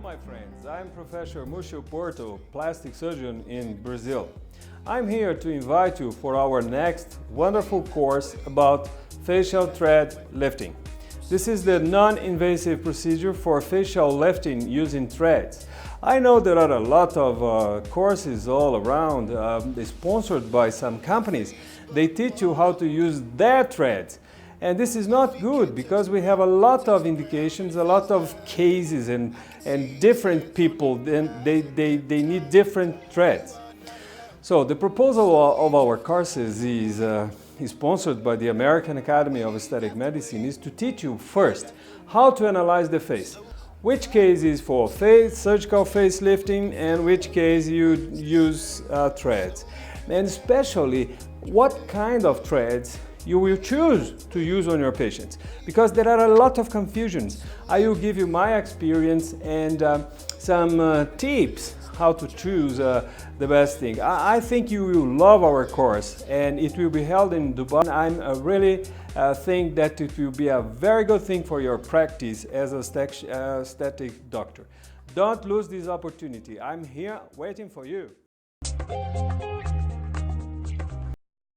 my friends, I'm Professor Múcio Porto, plastic surgeon in Brazil. I'm here to invite you for our next wonderful course about facial thread lifting. This is the non-invasive procedure for facial lifting using threads. I know there are a lot of courses all around, sponsored by some companies. They teach you how to use their threads. And this is not good because we have a lot of indications, a lot of cases and different people, they need different threads. So the proposal of our courses is sponsored by the American Academy of Aesthetic Medicine is to teach you first how to analyze the face. Which case is for surgical face lifting and which case you use threads. And especially what kind of threads you will choose to use on your patients, because there are a lot of confusions. I will give you my experience and some tips how to choose the best thing. I think you will love our course and it will be held in Dubai. I'm really think that it will be a very good thing for your practice as a aesthetic doctor. Don't lose this opportunity. I'm here waiting for you.